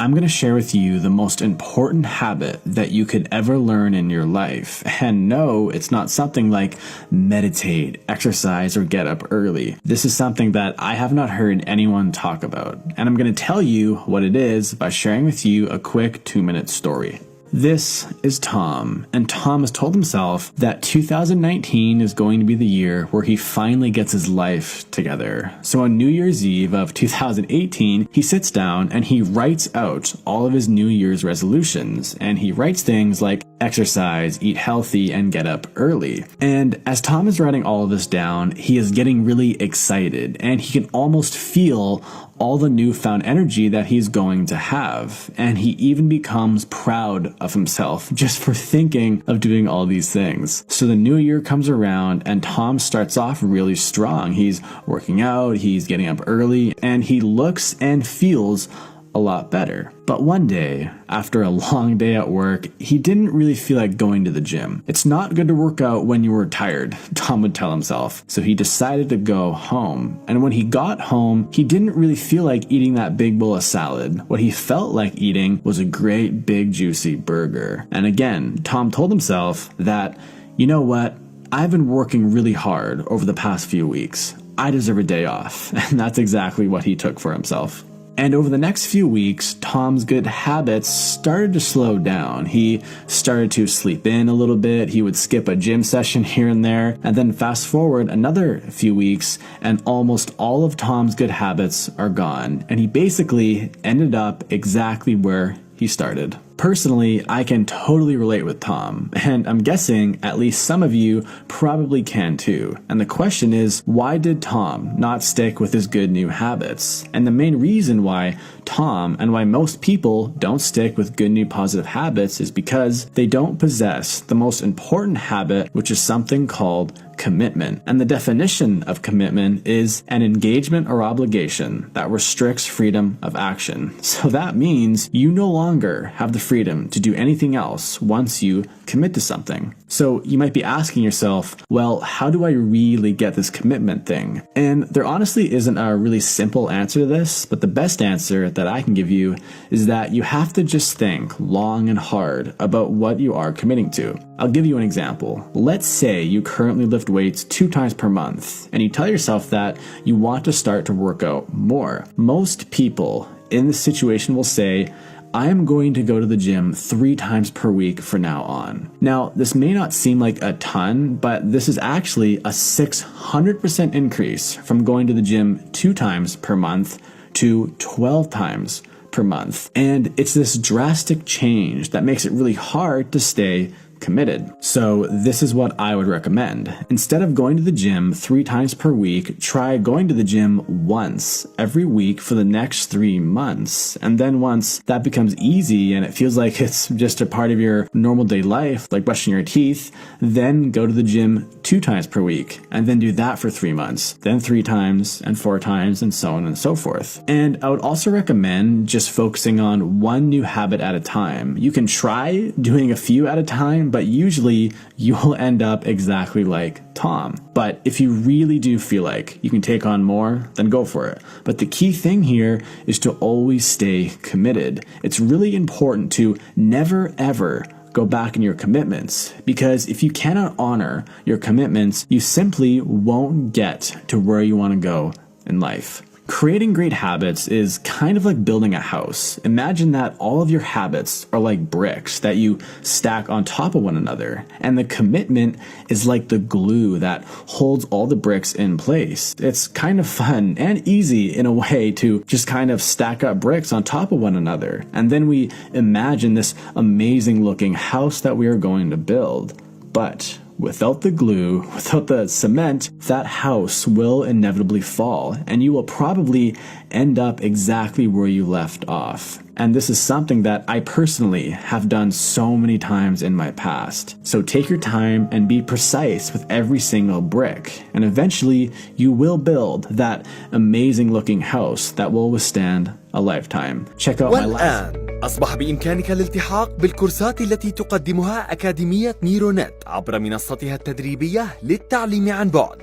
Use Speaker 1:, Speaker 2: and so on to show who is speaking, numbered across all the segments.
Speaker 1: I'm going to share with you the most important habit that you could ever learn in your life. And no, it's not something like meditate, exercise, or get up early. This is something that I have not heard anyone talk about. And I'm going to tell you what it is by sharing with you a quick 2-minute story. This is Tom, and Tom has told himself that 2019 is going to be the year where he finally gets his life together. So on New Year's Eve of 2018, he sits down and he writes out all of his New Year's resolutions, and he writes things like exercise, eat healthy, and get up early. And as Tom is writing all of this down, he is getting really excited, and he can almost feel all the newfound energy that he's going to have. And he even becomes proud of himself just for thinking of doing all these things. So the new year comes around and Tom starts off really strong. He's working out, he's getting up early, and he looks and feels a lot better. But one day, after a long day at work, he didn't really feel like going to the gym. It's not good to work out when you were tired, Tom would tell himself. So he decided to go home. And when he got home, he didn't really feel like eating that big bowl of salad. What he felt like eating was a great big juicy burger. And again, Tom told himself that, you know what? I've been working really hard over the past few weeks. I deserve a day off. And that's exactly what he took for himself. And over the next few weeks, Tom's good habits started to slow down. He started to sleep in a little bit. He would skip a gym session here and there. And then fast forward another few weeks, and almost all of Tom's good habits are gone. And he basically ended up exactly where he started. Personally, I can totally relate with Tom, and I'm guessing at least some of you probably can too. And the question is, why did Tom not stick with his good new habits? And the main reason why Tom and why most people don't stick with good new positive habits is because they don't possess the most important habit, which is something called commitment. And the definition of commitment is an engagement or obligation that restricts freedom of action. So that means you no longer have the freedom to do anything else once you commit to something. So you might be asking yourself, well, how do I really get this commitment thing? And there honestly isn't a really simple answer to this, but the best answer that I can give you is that you have to just think long and hard about what you are committing to. I'll give you an example. Let's say you currently lift weights 2 times per month, and you tell yourself that you want to start to work out more. Most people in this situation will say, I am going to go to the gym 3 times per week from now on. Now, this may not seem like a ton, but this is actually a 600% increase from going to the gym 2 times per month to 12 times per month. And it's this drastic change that makes it really hard to stay committed. So this is what I would recommend. Instead of going to the gym 3 times per week, try going to the gym once every week for the next 3 months. And then once that becomes easy and it feels like it's just a part of your normal day life, like brushing your teeth, then go to the gym 2 times per week, and then do that for 3 months, then 3 times and 4 times, and so on and so forth. And I would also recommend just focusing on one new habit at a time. You can try doing a few at a time, but usually you will end up exactly like Tom. But if you really do feel like you can take on more, then go for it. But the key thing here is to always stay committed. It's really important to never ever go back in your commitments, because if you cannot honor your commitments, you simply won't get to where you want to go in life. Creating great habits is kind of like building a house. Imagine that all of your habits are like bricks that you stack on top of one another, and the commitment is like the glue that holds all the bricks in place. It's kind of fun and easy in a way to just kind of stack up bricks on top of one another, and then we imagine this amazing looking house that we are going to build. But without the glue, without the cement, that house will inevitably fall, and you will probably end up exactly where you left off. And this is something that I personally have done so many times in my past. So take your time and be precise with every single brick, and eventually you will build that amazing looking house that will withstand a lifetime. Check out my last.
Speaker 2: أصبح بإمكانك الالتحاق بالكورسات التي تقدمها أكاديمية نيرونت عبر منصتها التدريبية للتعليم عن بعد.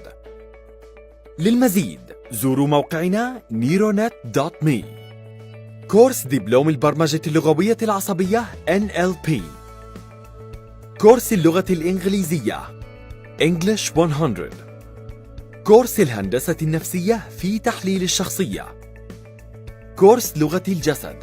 Speaker 2: للمزيد زوروا موقعنا neuronet.me. كورس دبلوم البرمجة اللغوية العصبية NLP. كورس اللغة الإنجليزية English 100. كورس الهندسة النفسية في تحليل الشخصية. كورس لغة الجسد